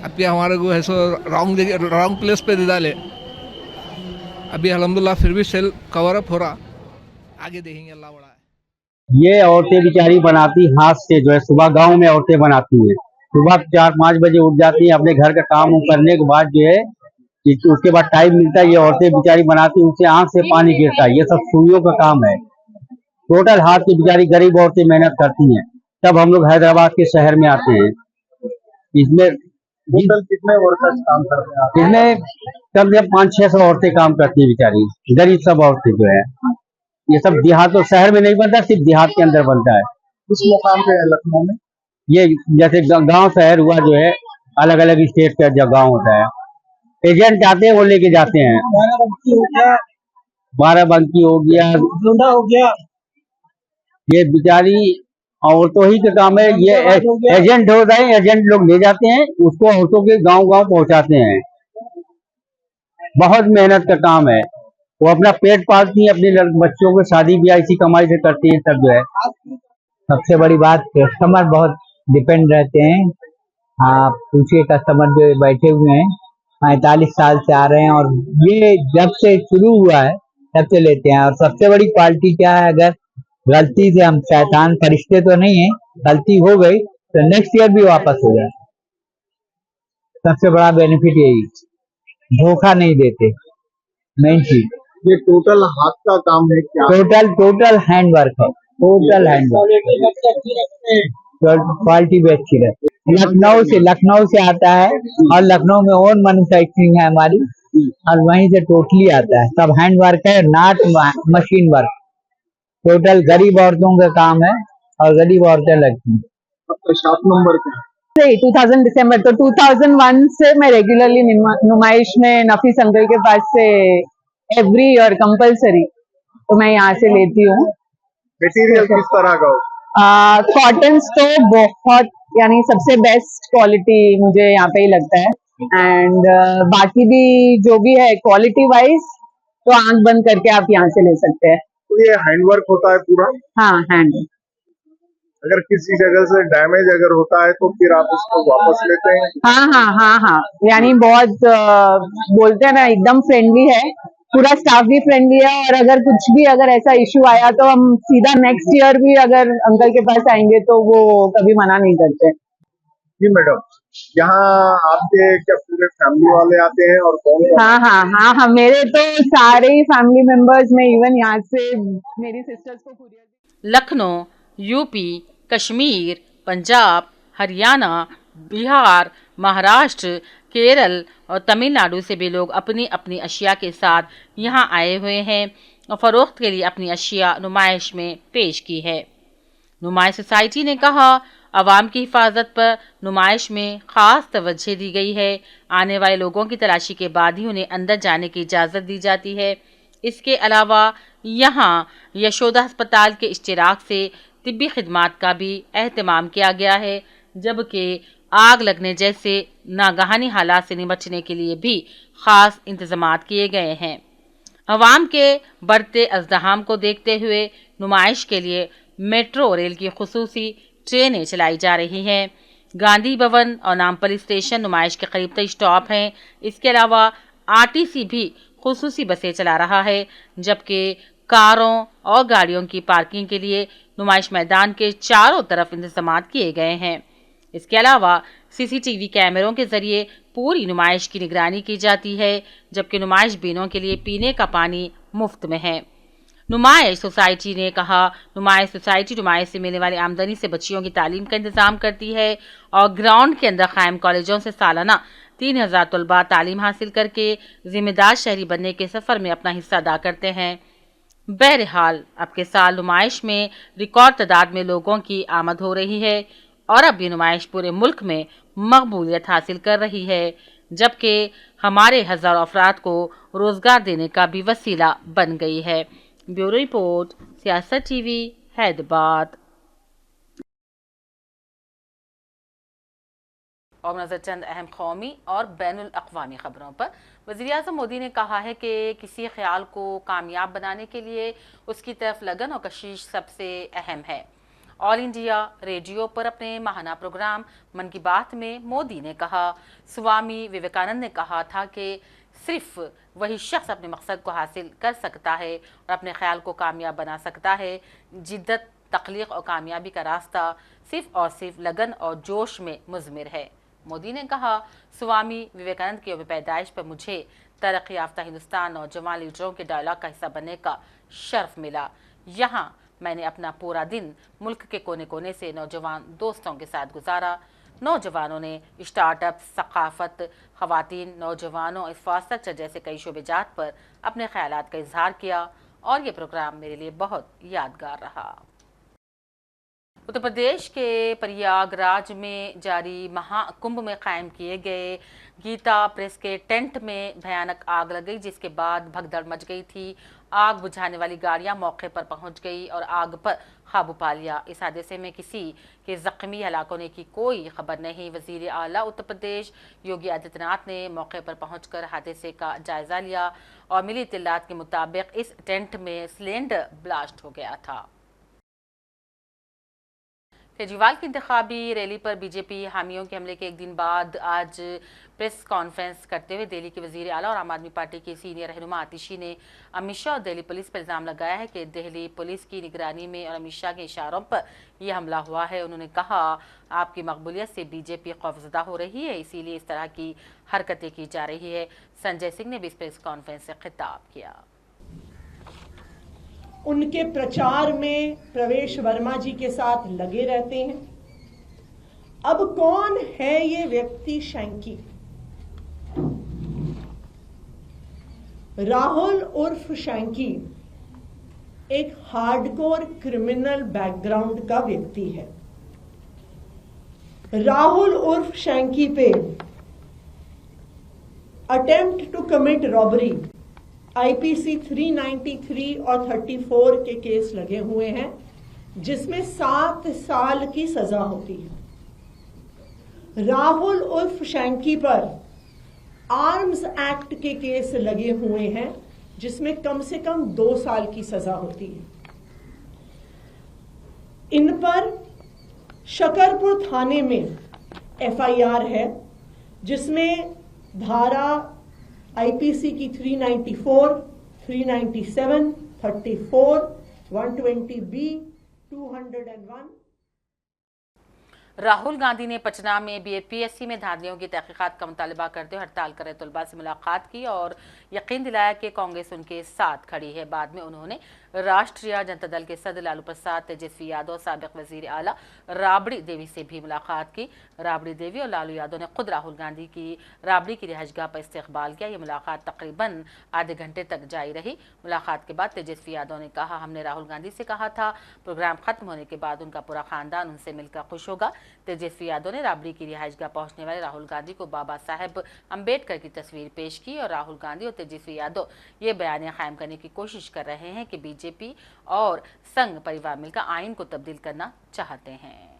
अभी हमारे को ऐसा रॉन्ग प्लेस पे दे डाले, अभी अल्हम्दुलिल्लाह फिर भी सेल कवर अप हो रहा। आगे देखेंगे, अल्लाह बड़ा है। ये औरतें बेचारी बनाती हाथ से, जो है सुबह गांव में औरतें बनाती हैं। सुबह 4-5 बजे उठ जाती हैं, अपने घर का काम करने के बाद जो है उसके बाद टाइम मिलता है, ये औरतें बेचारी बनाती हैं, उनसे आंख से पानी गिरता है। ये सब सुइयों का काम है। टोटल हाथ की बेचारी गरीब औरतें मेहनत करती हैं, तब हम लोग हैदराबाद के शहर में आते हैं। इसमें टोटल कितने वर्कर्स काम करते हैं? इसमें कम से कम 500-600 औरतें काम करती है बेचारी, गरीब सब औरतें जो है। ये सब देहात और शहर में नहीं बनता, सिर्फ देहात के अंदर बनता है। किस मुकाम पे है लखनऊ में? ये जैसे गांव शहर हुआ जो है, अलग अलग स्टेट का जब गांव होता है, एजेंट आते हैं, वो लेके जाते हैं। बाराबंकी हो गया, हो गया, ये बेचारी औरतों ही का काम है। ये एजेंट होता है, एजेंट लोग ले जाते हैं, उसको औरतों के गांव गांव पहुंचाते हैं। बहुत मेहनत का काम है। वो अपना पेट पालती है, अपने बच्चों को शादी ब्याह इसी कमाई से करती है सब जो है। सबसे बड़ी बात, कस्टमर बहुत डिपेंड रहते हैं। हाँ, पूछिए कस्टमर जो बैठे हुए हैं 45 साल से आ रहे हैं, और ये जब से शुरू हुआ है तब से लेते हैं। और सबसे बड़ी क्वालिटी क्या है, अगर गलती से, हम शैतान फरिश्ते तो नहीं है, गलती हो गई तो नेक्स्ट ईयर भी वापस हो जाए। सबसे बड़ा बेनिफिट यही, धोखा नहीं देते, मेन चीज। ये टोटल हाथ का काम है क्या? टोटल हैंड वर्क है, टोटल हैंड वर्क। क्वालिटी भी अच्छी रहती है। लखनऊ से आता है, और लखनऊ में ओन मैन्युफैक्चरिंग है हमारी, और वहीं से टोटली आता है। सब हैंड वर्क है, नॉट मशीन वर्क। टोटल गरीब औरतों का काम है, और गरीब औरतें लगती हैं। आपका शॉप नंबर क्या है? 2000 दिसंबर, तो 2001 से मैं रेगुलरली नुमाइश में नफीस अंकल के पास से एवरी ईयर कंपलसरी तो मैं यहाँ से लेती हूँ। मटेरियल किस तरह का हो? कॉटन्स तो बहुत, यानी सबसे बेस्ट क्वालिटी मुझे यहाँ पे ही लगता है। एंड बाकी भी जो भी है क्वालिटी वाइज, तो आंख बंद करके आप यहाँ से ले सकते हैं। तो ये हैंडवर्क होता है पूरा? हाँ, हैंड। अगर किसी जगह से डैमेज अगर होता है तो फिर आप उसको वापस लेते हैं? हाँ, यानी बहुत बोलते हैं ना, एकदम फ्रेंडली है, पूरा स्टाफ भी फ्रेंडली है। और अगर कुछ भी अगर ऐसा इश्यू आया तो हम सीधा नेक्स्ट ईयर भी अगर अंकल के पास आएंगे तो वो कभी मना नहीं करते। जी मैडम, यहाँ आपके क्या पूरे फैमिली वाले आते हैं और कौन? हाँ, मेरे तो सारे ही फैमिली मेंबर्स में, इवन यहाँ से मेरी सिस्टर्स को कुरियर। लखनऊ, यूपी, कश्मीर, पंजाब, हरियाणा, बिहार, महाराष्ट्र, केरल और तमिलनाडु से भी लोग अपनी अपनी अशिया के साथ यहाँ आए हुए हैं और फरोख्त के लिए अपनी अशिया नुमाइश में पेश की है। नुमाइश सोसाइटी ने कहा, आवाम की हिफाजत पर नुमाइश में ख़ास तवज्जो दी गई है। आने वाले लोगों की तलाशी के बाद ही उन्हें अंदर जाने की इजाज़त दी जाती है। इसके अलावा यहाँ यशोदा अस्पताल के इश्तिराक से तिब्बी खिदमात का भी एहतमाम किया गया है, जबकि आग लगने जैसे नागहानी हालात से निपटने के लिए भी ख़ास इंतज़ामात किए गए हैं। अवाम के बढ़ते अज़दहाम को देखते हुए नुमाइश के लिए मेट्रो रेल की खुसूसी ट्रेनें चलाई जा रही हैं। गांधी भवन और नामपल्ली स्टेशन नुमाइश के करीब तक स्टॉप हैं। इसके अलावा आरटीसी भी खुसूसी बसें चला रहा है, जबकि कारों और गाड़ियों की पार्किंग के लिए नुमाइश मैदान के चारों तरफ इंतजामात किए गए हैं। इसके अलावा सीसीटीवी कैमरों के जरिए पूरी नुमाइश की निगरानी की जाती है, जबकि नुमाइश बीनों के लिए पीने का पानी मुफ्त में है। नुमाइश सोसाइटी ने कहा, नुमाइश सोसाइटी नुमाइश से मिलने वाली आमदनी से बच्चियों की तालीम का इंतजाम करती है और ग्राउंड के अंदर कायम कॉलेजों से सालाना 3000 तलबा तालीम हासिल करके जिम्मेदार शहरी बनने के सफ़र में अपना हिस्सा अदा करते हैं। बहरहाल अब के साल नुमाइश में रिकॉर्ड तादाद में लोगों की आमद हो रही है और अब ये नुमाइश पूरे मुल्क में मकबूलियत हासिल कर रही है, जबकि हमारे हज़ारों अफराद को रोज़गार देने का भी वसीला बन गई है। ब्यूरो रिपोर्ट, सियासत टीवी, हैदराबाद। और नज़र चंद अहम कौमी और बैनुल अक़वामी ख़बरों पर। वज़ीर-ए-आज़म मोदी ने कहा है कि किसी ख्याल को कामयाब बनाने के लिए उसकी तरफ लगन और कशिश सबसे अहम है। ऑल इंडिया रेडियो पर अपने माहाना प्रोग्राम मन की बात में मोदी ने कहा, स्वामी विवेकानंद ने कहा था कि सिर्फ वही शख्स अपने मकसद को हासिल कर सकता है और अपने ख्याल को कामयाब बना सकता है। जिद्दत, तख्लीक और कामयाबी का रास्ता सिर्फ और सिर्फ लगन और जोश में मुज़मिर है। मोदी ने कहा, स्वामी विवेकानंद की पैदाइश पर मुझे तरक्की याफ्ता हिंदुस्तान नौजवान लीडरों के डायलॉग का हिस्सा बनने का शर्फ मिला। यहाँ मैंने अपना पूरा दिन मुल्क के कोने कोने से नौजवान दोस्तों के साथ गुजारा। नौजवानों ने स्टार्टअप, सकाफत, खवातीन, नौजवानों, इंफ्रास्ट्रक्चर जैसे कई शोबेजात पर अपने ख्यालात का इजहार किया और ये प्रोग्राम मेरे लिए बहुत यादगार रहा। उत्तर प्रदेश के प्रयागराज में जारी महाकुंभ में कायम किए गए गीता प्रेस के टेंट में भयानक आग लग गई, जिसके बाद भगदड़ मच गई थी। आग बुझाने वाली गाड़ियां मौके पर पहुंच गई और आग पर काबू पा लिया। इस हादसे में किसी के जख्मी हलाक होने की कोई खबर नहीं। वजीर आला उत्तर प्रदेश योगी आदित्यनाथ ने मौके पर पहुंचकर हादसे का जायजा लिया और मिली इत्तलात के मुताबिक इस टेंट में सिलेंडर ब्लास्ट हो गया था। केजरीवाल की इंतखाबी रैली पर बीजेपी हामियों के हमले के एक दिन बाद आज प्रेस कॉन्फ्रेंस करते हुए दिल्ली के वजीर आला और आम आदमी पार्टी के सीनियर रहनुमा आतिशी ने अमित शाह और दिल्ली पुलिस पर इल्ज़ाम लगाया है कि दिल्ली पुलिस की निगरानी में और अमित शाह के इशारों पर यह हमला हुआ है। उन्होंने कहा, आपकी मकबूलियत से बीजेपी खौफजदा हो रही है, इसीलिए इस तरह की हरकतें की जा रही है। संजय सिंह ने भी इस प्रेस कॉन्फ्रेंस से खिताब किया। उनके प्रचार में प्रवेश वर्मा जी के साथ लगे रहते हैं। अब कौन है ये व्यक्ति शैंकी? राहुल उर्फ शैंकी एक हार्डकोर क्रिमिनल बैकग्राउंड का व्यक्ति है। राहुल उर्फ शैंकी पे attempt to commit robbery IPC 393 और 34 के केस लगे हुए हैं, जिसमें 7 साल की सजा होती है। राहुल उर्फ शैंकी पर आर्म्स एक्ट के केस लगे हुए हैं, जिसमें कम से कम 2 साल की सजा होती है। इन पर शकरपुर थाने में एफआईआर है, जिसमें धारा आईपीसी की 394, 397, 34, 120B, 201। राहुल गांधी ने पटना में बीपीएससी में धांधलियों की तहकीकात का मुतालबा करते हुए हड़ताल कर रहे तलबा से मुलाकात की और यकीन दिलाया कि कांग्रेस उनके साथ खड़ी है। बाद में उन्होंने राष्ट्रीय जनता दल के सदर लालू प्रसाद, तेजस्वी यादव, साबिक वजीर आला राबड़ी देवी से भी मुलाकात की। राबड़ी देवी और लालू यादव ने खुद राहुल गांधी की राबड़ी की रिहाइशगाह पर इस्तकबाल किया। ये मुलाकात तकरीबन आधे घंटे तक जारी रही। मुलाकात के बाद तेजस्वी यादव ने कहा, हमने राहुल गांधी से कहा था प्रोग्राम खत्म होने के बाद उनका पूरा खानदान उनसे मिलकर खुश होगा। तेजस्वी यादव ने राबड़ी की रिहाइशगाह पहुंचने वाले राहुल गांधी को बाबा साहेब अंबेडकर की तस्वीर पेश की और राहुल गांधी और तेजस्वी यादव ये बयानियां कायम करने की कोशिश कर रहे हैं कि बीजेपी और संघ परिवार मिलकर आइन को तब्दील करना चाहते हैं।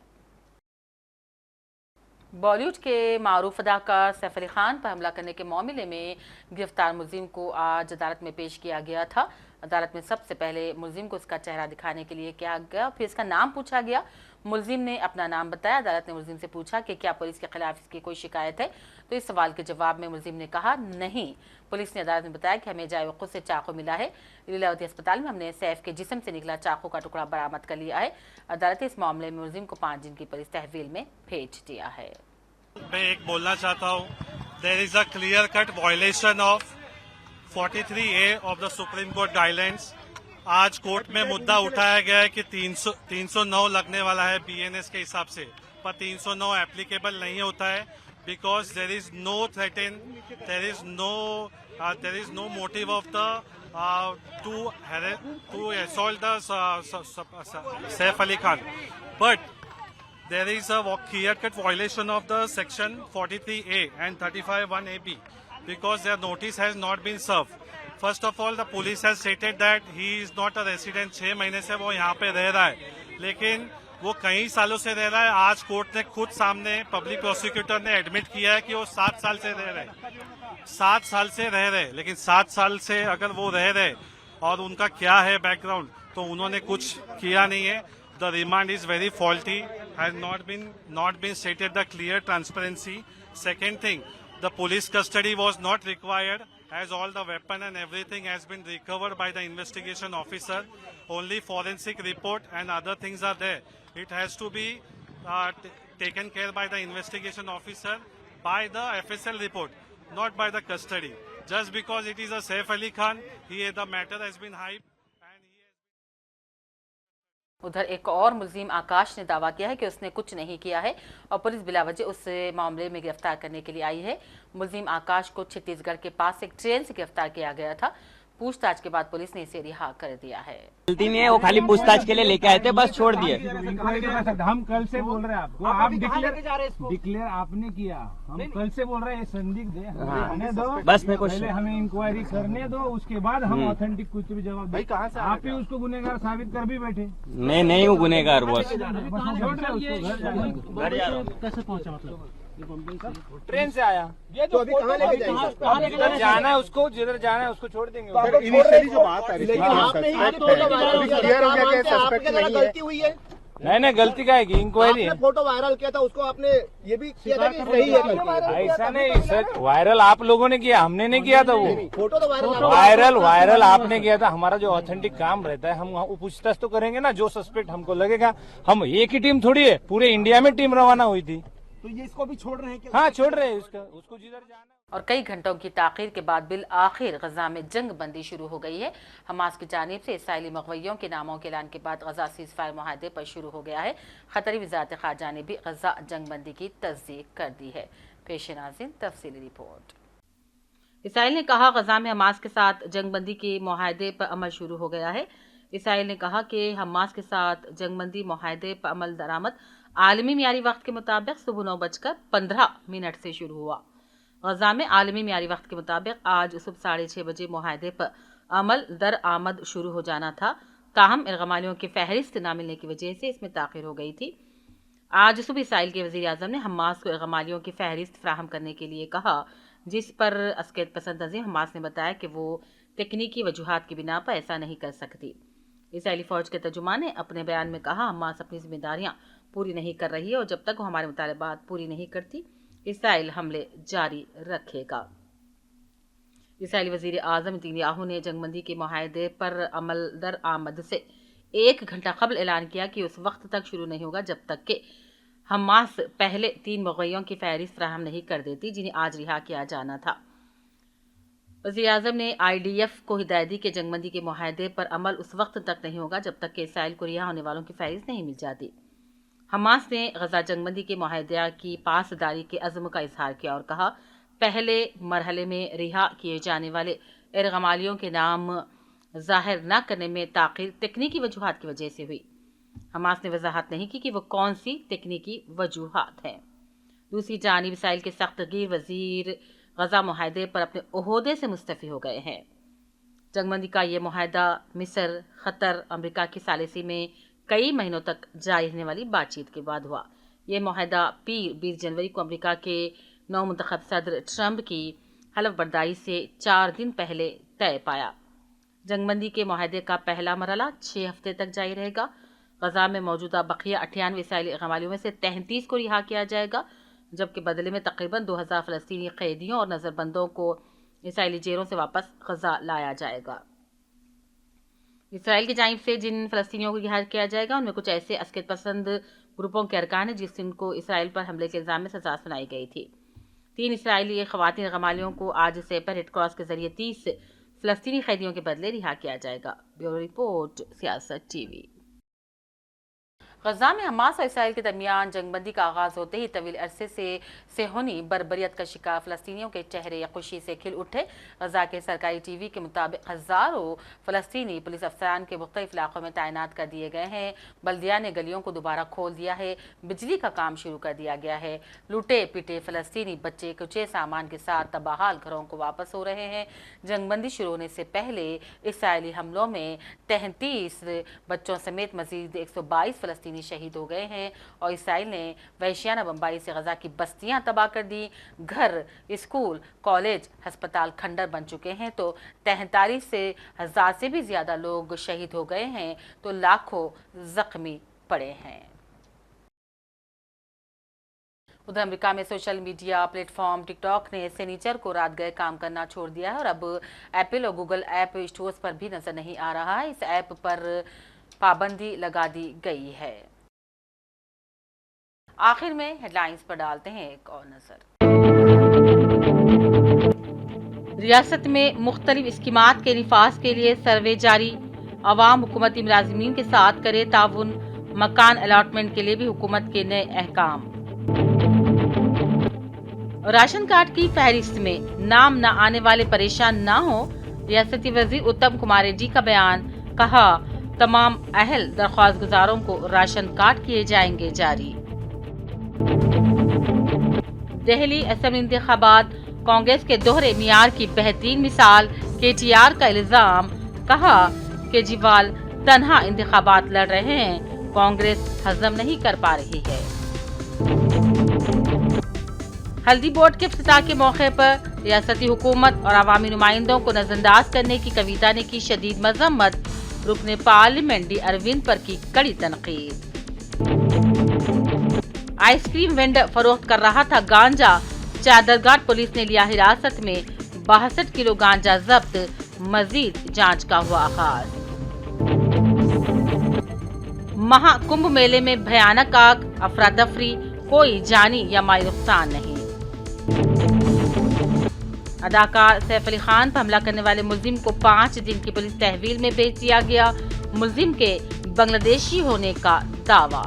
बॉलीवुड के मारूफ अदाकार सैफ अली खान पर हमला करने के मामले में गिरफ्तार मुलजिम को आज अदालत में पेश किया गया था। अदालत में सबसे पहले मुलजिम को उसका चेहरा दिखाने के लिए किया गया, फिर इसका नाम पूछा गया। मुलजिम ने अपना नाम बताया। अदालत ने मुलजिम से पूछा कि क्या पुलिस के खिलाफ इसकी कोई शिकायत है, तो इस सवाल के जवाब में मुलजिम ने कहा नहीं। पुलिस ने अदालत में बताया कि हमें जायवक़ुफ़ से चाकू मिला है। लीलावती अस्पताल में हमने सैफ के जिस्म से निकला चाकू का टुकड़ा बरामद कर लिया है। अदालत ने इस मामले में मुलजिम को 5 दिन की पुलिस तहवील में भेज दिया है। मैं एक बोलना चाहता हूँ, there is a clear cut violation of 43A of the Supreme Court guidelines. आज कोर्ट में मुद्दा उठाया गया है कि 309 लगने वाला है बीएनएस के हिसाब से, पर 309 एप्लीकेबल नहीं होता है because there is no threaten, there is no motive of the to assault the Saif Ali Khan, but there is a clear-cut violation of the section 43A and 35(1)AB because their notice has not been served. First of all, the police has stated that he is not a resident. 6 महीने से वो यहाँ पे रह रहा है, लेकिन वो कई सालों से रह रहा है। आज कोर्ट ने खुद सामने पब्लिक प्रोसिक्यूटर ने एडमिट किया है कि वो 7 साल से रह रहे, 7 साल से रह रहे, लेकिन 7 साल से अगर वो रह रहे और उनका क्या है बैकग्राउंड, तो उन्होंने कुछ किया नहीं है। The remand is very faulty, has not been stated the clear transparency. Second thing, the police custody was not required as all the weapon and everything has been recovered by the investigation officer. Only forensic report and other things are there. It has to be taken care by the investigation officer by the FSL report, not by the custody. Just because it is a Saif Ali Khan, the matter has been hyped. उधर एक और मुलजिम आकाश ने दावा किया है कि उसने कुछ नहीं किया है और पुलिस बिलावजह उस मामले में गिरफ्तार करने के लिए आई है। मुलजिम आकाश को छत्तीसगढ़ के पास एक ट्रेन से गिरफ्तार किया गया था। पूछताछ के बाद पुलिस ने इसे रिहा कर दिया है। गलती नहीं है, वो खाली पूछताछ के लिए लेके आए थे, बस छोड़ दिए। हम कल से बोल रहे हैं आपको, आप डिक्लेयर आपने किया, हम कल से बोल रहे हैं संदिग्ध है, दो बस मेरे को पहले हमें इंक्वायरी करने दो, उसके बाद हम ऑथेंटिक कुछ भी जवाब दें। आप ही उसको गुनहगार साबित कर भी बैठे। मैं नहीं हूँ गुनहगार बॉस। कैसे पहुँचा मतलब? ट्रेन से आया। ये तो अभी कहाँ लेके जाएंगे? जिधर जाना है उसको, जिधर जाना है उसको छोड़ देंगे। इनिशियली जो बात है, लेकिन आपने गलती हुई है। नहीं गलती का है कि इंक्वायरी फोटो वायरल किया था, उसको आपने ये भी किया था कि सही है? ऐसा नहीं सर, वायरल आप लोगों ने किया, हमने नहीं किया था। वो फोटो तो वायरल आपने किया था। हमारा जो ऑथेंटिक काम रहता है, हम पूछताछ तो करेंगे ना, जो सस्पेक्ट हमको लगेगा। हम एक ही टीम थोड़ी है, पूरे इंडिया में टीम रवाना हुई थी। तो ये इसको भी छोड़ रहे हैं? हाँ छोड़ रहे हैं उसको जिधर जाना। और कई घंटों की ताखीर के बाद बिल आखिर गजा में जंग बंदी शुरू हो गई है। हमास की जानिब से इसराइली मगवैयों के नामों के ऐलान के बाद गजा सीज फायर मुआहदे पर शुरू हो गया है। खतरी वज़ारत ख़ारजा ने भी गजा जंग बंदी की तस्दीक कर दी है। पेश नाज़रीन तफसीली रिपोर्ट। इसराइल ने कहा गजा में हमास के साथ जंग बंदी के मुआहदे पर अमल शुरू हो गया है। इसराइल ने कहा कि हमास के साथ जंग बंदी मुआहदे पर अमल दरामद आलमी मियारी वक्त के मुताबिक सुबह 9:15 से शुरू हुआ। गजा में आलमी मियारी वक्त के मुताबिक आज सुबह 6:30 बजे मुआहदे पर अमल दर आमद शुरू हो जाना था। ताहम इरगमालियों की फहरिस्त ना मिलने की वजह से इसमें ताख़ीर हो गई थी। आज सुबह इसराइल के वज़ीर आज़म ने हमास को इरगमालियों की फहरिस्त फ्राहम करने के लिए कहा, जिस पर अस्कैद पसंद तंजीम हमास ने बताया कि वो तकनीकी वजूहात की बिना पर ऐसा नहीं कर सकती। इसराइली फ़ौज के तर्जुमान ने अपने बयान में कहा, हमास अपनी जिम्मेदारियाँ पूरी नहीं कर रही है और जब तक वो हमारे मुतालबात पूरी नहीं करती इसराइल हमले जारी रखेगा। इसराइली वज़ीर आज़म नेतन्याहू ने जंगबंदी के मुआहदे पर अमल दर आमद से 1 घंटा कबल ऐलान किया कि उस वक्त तक शुरू नहीं होगा जब तक कि हमास पहले 3 मुग़य्यों की फहरिस्त फराहम नहीं कर देती जिन्हें आज रिहा किया जाना था। वज़ीर आज़म ने IDF को हिदायत दी कि जंगबंदी के मुआहदे पर अमल उस वक्त तक नहीं होगा जब तक कि इसराइल को रिहा होने वालों की फहरिस्त नहीं मिल जाती। हमास ने गजा जंगबंदी के मुआहदे की पासदारी के अज़्म का इजहार किया और कहा, पहले मरहले में रिहा किए जाने वाले इरगमालियों के नाम जाहिर न करने में ताख़ीर तकनीकी वजूहात की वजह से हुई। हमास ने वजाहत नहीं की कि वो कौन सी तकनीकी वजूहात हैं। दूसरी जानिब इसराइल के सख्त गिर वज़ीर गजा मुआहदे पर अपने ओहदे से मुस्तफ़ी हो गए हैं। जंगबंदी का ये मुआहदा मिस्र, क़तर, अमरीका की सालिसी में कई महीनों तक जारी रहने वाली बातचीत के बाद हुआ। ये मुआहदा 20 जनवरी को अमेरिका के नवमुंतखब सदर ट्रंप की हलफ बर्दारी से 4 दिन पहले तय पाया। जंगबंदी के मुआहदे का पहला मरहला 6 हफ्ते तक जारी रहेगा। गजा में मौजूदा बकिया 98 इसराइली गमालियों में से 33 को रिहा किया जाएगा, जबकि बदले में तकरीबन 2000 फ़लस्तीनी कैदियों और नज़रबंदों को इसराइली जेलों से वापस गजा लाया जाएगा। इसराइल की जानिब से जिन फ़लस्तीनियों को रिहा किया जाएगा उनमें कुछ ऐसे अस्कैद पसंद ग्रुपों के अरकान हैं जिनको इसराइल पर हमले के इल्ज़ाम में सज़ा सुनाई गई थी। 3 इसराइली ख़वातीन गमालियों को आज से पर रेड क्रॉस के जरिए 30 फ़लस्तीनी कैदियों के बदले रिहा किया जाएगा। ब्यूरो रिपोर्ट, सियासत TV। गजा में हमास और इसराइल के दरमियान जंगबंदी का आगाज़ होते ही तवील अरसे से सेहोनी बर्बरियत का शिकार फ़लस्तीनियों के चेहरे खुशी से खिल उठे। गजा के सरकारी TV के मुताबिक हज़ारों फ़लस्तीनी पुलिस अफसरान के मुख्तलिफ इलाकों में तैनात कर दिए गए हैं। बल्दिया ने गलियों को दोबारा खोल दिया है, बिजली का काम शुरू कर दिया गया है। लूटे पिटे फ़लस्तीनी बच्चे कुचे सामान के साथ तबाहाल घरों को वापस हो रहे हैं। जंगबंदी शुरू होने से पहले इसराइली हमलों में 33 बच्चों समेत मजीद 122 फ़लस्तीनी शहीद हो गए हैं और इसराइल ने वहशियाना बम्बाई से गजा की बस्तियां तबाह कर दी। घर, स्कूल, कॉलेज, अस्पताल खंडर बन चुके हैं तो 43,000 से भी ज्यादा लोग शहीद हो गए हैं तो लाखों जख्मी पड़े हैं। उधर अमेरिका में सोशल मीडिया प्लेटफॉर्म टिकटॉक ने शनिचर को रात गए काम करना छोड़ दिया है और अब एप्पल और गूगल ऐप स्टोर्स पर भी नजर नहीं आ रहा है। इस ऐप पर पाबंदी लगा दी गई है। आखिर में हेडलाइंस पर डालते हैं एक और नजर। रियासत में मुख्तलिफ स्कीमात के निफाज के लिए सर्वे जारी। अवाम हुकूमती मुलाजिमीन के साथ करे ताउन। मकान अलॉटमेंट के लिए भी हुकूमत के नए अहकाम। राशन कार्ड की फहरिस्त में नाम न आने वाले परेशान न हो, रियासती वजीर उत्तम कुमार रेड्डी का बयान। कहा, तमाम अहल दरख्वास्त गुजारों को राशन कार्ड किए जाएंगे जारी। दिल्ली असेंबली इंतखाबात कांग्रेस के दोहरे मियार की बेहतरीन मिसाल। केटीआर का इल्जाम। कहा, केजरीवाल तन्हा इंतखाबात लड़ रहे हैं, कांग्रेस हजम नहीं कर पा रही है। हल्दी बोर्ड के इफ्तिताह के मौके पर रियासती हुकूमत और अवामी नुमाइंदों को नजरअंदाज करने की कविता ने की शदीद मजम्मत। रुकने पार्लियामेंट डी अरविंद पर की कड़ी तनकीद। आइसक्रीम वेंडर फरोख्त कर रहा था गांजा, चादरघाट पुलिस ने लिया हिरासत में। 62 किलो गांजा जब्त, मजीद जांच का हुआ आगाज। महाकुंभ मेले में भयानक आग, अफरा तफरी, कोई जानी या माली नुकसान नहीं। अदाकार सैफ अली खान पर हमला करने वाले मुलजिम को 5 दिन की पुलिस तहवील में भेज दिया गया। मुलजिम के बांग्लादेशी होने का दावा।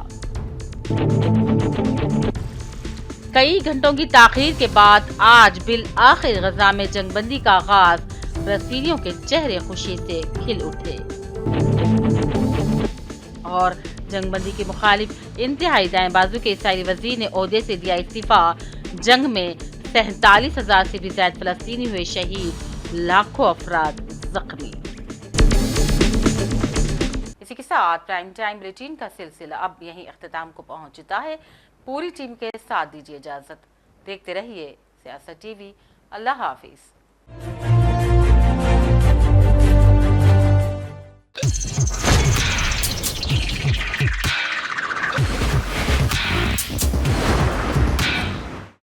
कई घंटों की ताखीर के बाद आज बिल आखिर गजा में जंगबंदी का आगाज। फलस्तीनियों के चेहरे खुशी से खिल उठे और जंगबंदी के मुखालिफ इंतहाई दाएं बाजू के इसराइली वजीर ने ओहदे से दिया इस्तीफा। जंग में 47,000 से भी ज्यादा फलस्तीनी हुए शहीद, लाखों अफराद जख्मी। इसी के साथ प्राइम टाइम बुलेटिन का सिलसिला अब यहीं अख्तिताम को पहुंचता है। पूरी टीम के साथ दीजिए इजाजत। देखते रहिए सियासत टीवी। अल्लाह हाफिज।